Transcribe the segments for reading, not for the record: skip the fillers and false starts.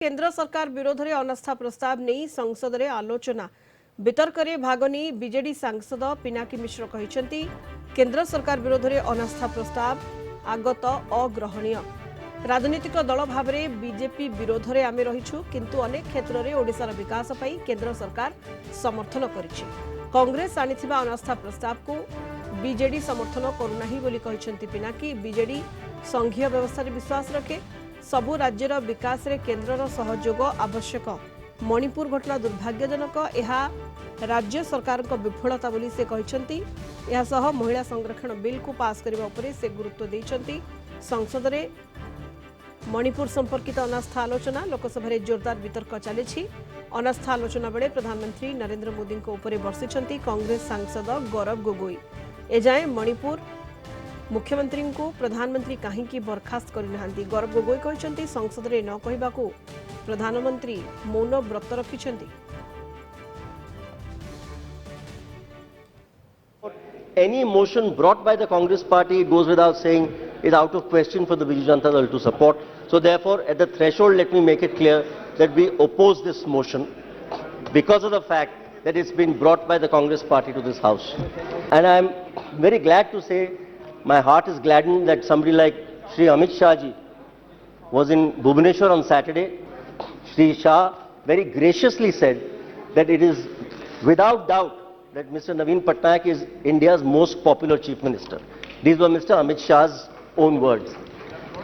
केंद्र सरकार विरोध में अनास्था प्रस्ताव नहीं संसद में आलोचना वितर्क में भाग नहीं बीजेडी सांसद पिनाकी मिश्र कहते केंद्र सरकार विरोध में अनास्था प्रस्ताव आगत अग्रहणीय राजनीतिक दल भाव में बीजेपी विरोध में आम रहीछु किंतु अनेक क्षेत्र में ओडिशार विकास पाई केंद्र सरकार समर्थन करिछि। कांग्रेस आनिथिबा अनास्था प्रस्ताव को बीजेडी समर्थन करुनाही बोली कहिसेंति पिनाकी। बीजेडी संघीय व्यवस्था रे विश्वास रखे सबु राज्यर विकास रे केंद्रर सहयोग आवश्यक। मणिपुर घटना दुर्भाग्यजनक एहा राज्य सरकार को विफलता बोली से कहते यह सह महिला संरक्षण बिल को पास करने उपरे से गुरुत्व देइछंती। संसद रे मणिपुर संपर्कित अनास्था आलोचना लोकसभा रे जोरदार वितर्क चली। अनास्था आलोचना बेले प्रधानमंत्री नरेंद्र मोदी को उपरे बर्षिछंती कांग्रेस सांसद गौरव गोगोई। एजाए मणिपुर मुख्यमंत्री को प्रधानमंत्री कहीं बर्खास्त करनाहांती। गौरव गोगोई कहते संसद रे न कहबाकू प्रधानमंत्री मौन व्रत रखिछंती। Any motion brought by the Congress party, it goes without saying, is out of question for the Biju Janata Dal to support. So therefore, at the threshold, let me make it clear that we oppose this motion because of the fact that it's been brought by the Congress party to this house. And I'm very glad to say, my heart is gladdened that somebody like Shri Amit Shah ji was in Bhubaneswar on Saturday. Shri Shah very graciously said that it is without doubt that Mr. Naveen Patnaik is India's most popular chief minister. These were Mr. Amit Shah's own words.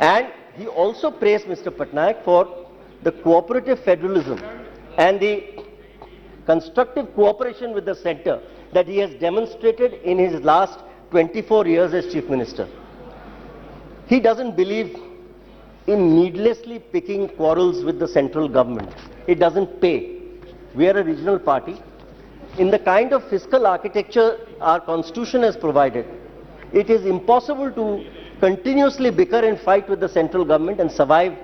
And he also praised Mr. Patnaik for the cooperative federalism and the constructive cooperation with the centre that he has demonstrated in his last 24 years as chief minister. He doesn't believe in needlessly picking quarrels with the central government. It doesn't pay. We are a regional party. In the kind of fiscal architecture our constitution has provided, it is impossible to continuously bicker and fight with the central government and survive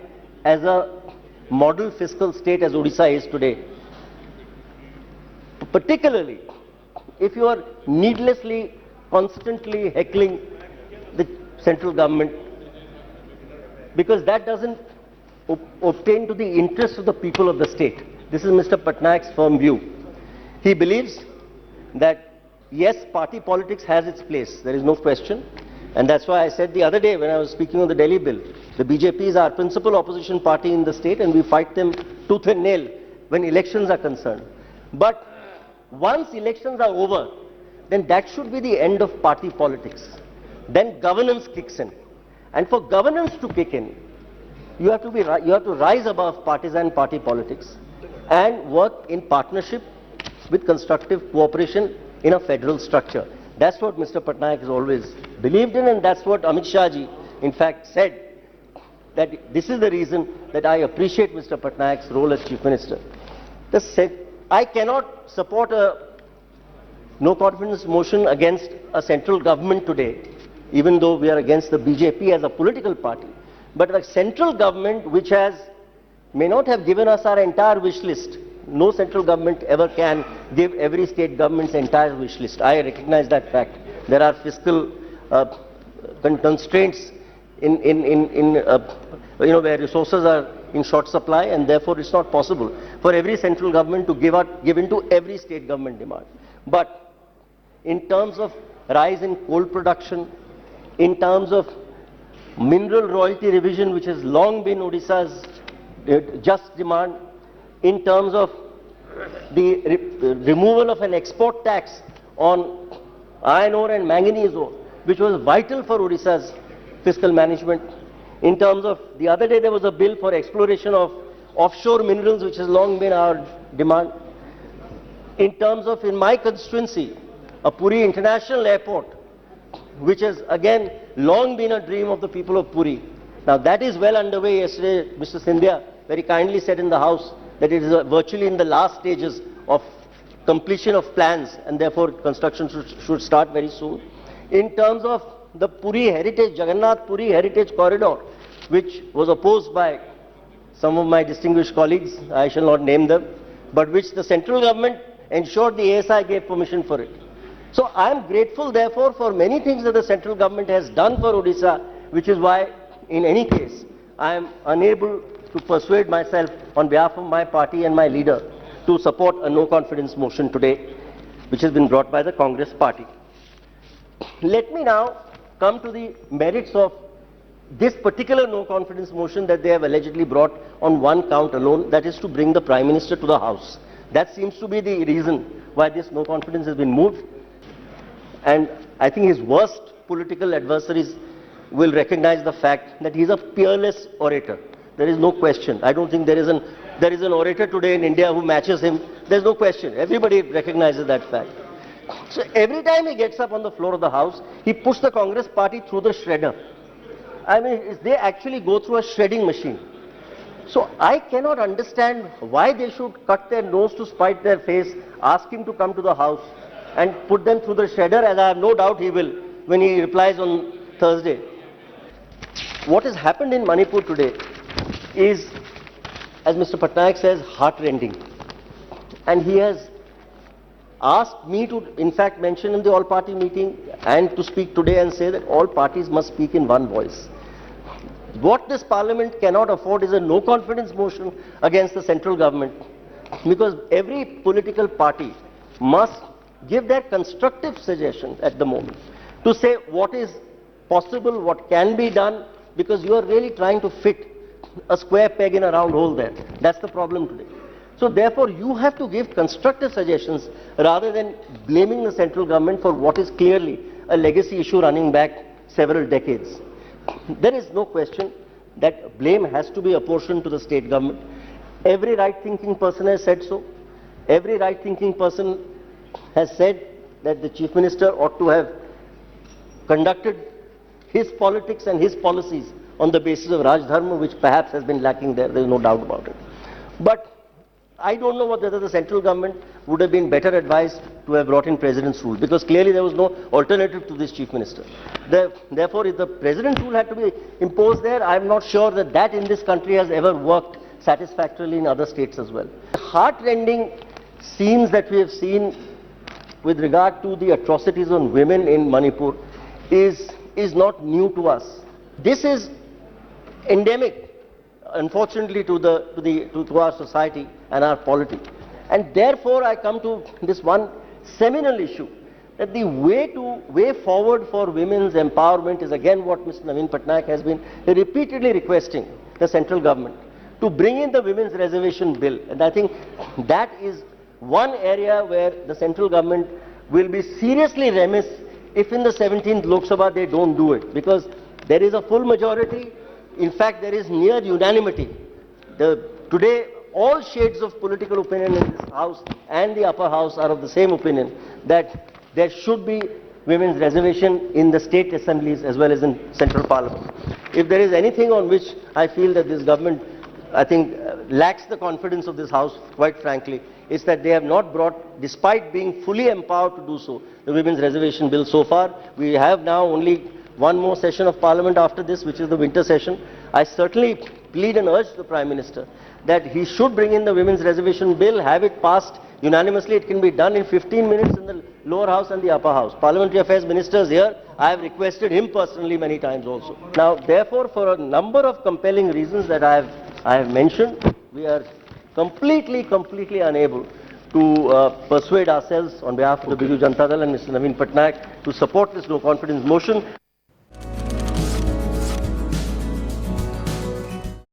as a model fiscal state as Odisha is today. Particularly if you are needlessly, constantly heckling the central government, because that doesn't obtain to the interest of the people of the state. This is Mr. Patnaik's firm view. He believes that, yes, party politics has its place, there is no question. And that's why I said the other day when I was speaking on the Delhi bill, the BJP is our principal opposition party in the state and we fight them tooth and nail when elections are concerned. But once elections are over, then that should be the end of party politics. Then governance kicks in. And for governance to kick in, you have to rise above partisan party politics and work in partnership with constructive cooperation in a federal structure. That's what Mr. Patnaik has always believed in, and that's what Amit Shah ji in fact said, that this is the reason that I appreciate Mr. Patnaik's role as Chief Minister. I cannot support a no confidence motion against a central government today, even though we are against the BJP as a political party. But a central government which may not have given us our entire wish list. No central government ever can give every state government's entire wish list. I recognize that fact. There are fiscal constraints where resources are in short supply, and therefore it's not possible for every central government to give into every state government demand. But in terms of rise in coal production, in terms of mineral royalty revision, which has long been Odisha's just demand, in terms of the removal of an export tax on iron ore and manganese ore, which was vital for Odisha's fiscal management. In terms of, the other day there was a bill for exploration of offshore minerals, which has long been our demand. In terms of, in my constituency, a Puri International Airport, which has again long been a dream of the people of Puri. Now that is well underway. Yesterday, Mr. Scindia very kindly said in the House that it is virtually in the last stages of completion of plans, and therefore construction should start very soon. In terms of the Puri Heritage, Jagannath Puri Heritage Corridor, which was opposed by some of my distinguished colleagues, I shall not name them, but which the central government ensured the ASI gave permission for it. So I am grateful therefore for many things that the central government has done for Odisha, which is why in any case I am unable to persuade myself on behalf of my party and my leader to support a no confidence motion today, which has been brought by the Congress party. Let me now come to the merits of this particular no confidence motion that they have allegedly brought on one count alone, that is to bring the Prime Minister to the House. That seems to be the reason why this no confidence has been moved. And I think his worst political adversaries will recognize the fact that he is a peerless orator. There is no question. I don't think there is an orator today in India who matches him. There is no question. Everybody recognizes that fact. So every time he gets up on the floor of the House, he puts the Congress party through the shredder. I mean, they actually go through a shredding machine. So I cannot understand why they should cut their nose to spite their face, ask him to come to the House and put them through the shredder, as I have no doubt he will when he replies on Thursday. What has happened in Manipur today is, as Mr. Patnaik says, heart-rending. And he has asked me to, in fact, mention in the all-party meeting and to speak today and say that all parties must speak in one voice. What this parliament cannot afford is a no-confidence motion against the central government, because every political party must give their constructive suggestions at the moment to say what is possible, what can be done, because you are really trying to fit a square peg in a round hole there. That's the problem today. So therefore, you have to give constructive suggestions rather than blaming the central government for what is clearly a legacy issue running back several decades. There is no question that blame has to be apportioned to the state government. Every right-thinking person has said so. Every right-thinking person has said that the Chief Minister ought to have conducted his politics and his policies on the basis of Raj Dharma, which perhaps has been lacking there. There is no doubt about it. But I don't know whether the central government would have been better advised to have brought in President's rule, because clearly there was no alternative to this Chief Minister. Therefore, if the President's rule had to be imposed there, I am not sure that that in this country has ever worked satisfactorily in other states as well. Heart-rending scenes that we have seen with regard to the atrocities on women in Manipur is not new to us. This is endemic, unfortunately, to our society and our polity. And therefore, I come to this one seminal issue, that the way forward for women's empowerment is again what Mr. Naveen Patnaik has been repeatedly requesting the central government to bring in the women's reservation bill. And I think that is one area where the central government will be seriously remiss if in the 17th Lok Sabha they don't do it, because there is a full majority. In fact, there is near unanimity. Today, all shades of political opinion in this House and the upper house are of the same opinion, that there should be women's reservation in the state assemblies as well as in central parliament. If there is anything on which I feel that this government, I think, lacks the confidence of this House, quite frankly, is that they have not brought, despite being fully empowered to do so, the women's reservation bill so far. We have now only one more session of Parliament after this, which is the winter session. I certainly plead and urge the Prime Minister that he should bring in the women's reservation bill, have it passed unanimously. It can be done in 15 minutes in the lower house and the upper house. Parliamentary Affairs Minister is here. I have requested him personally many times also. Now, therefore, for a number of compelling reasons that I have mentioned, we are completely unable to persuade ourselves on behalf of the Biju Janata Dal and Mr. Naveen Patnaik to support this no confidence motion.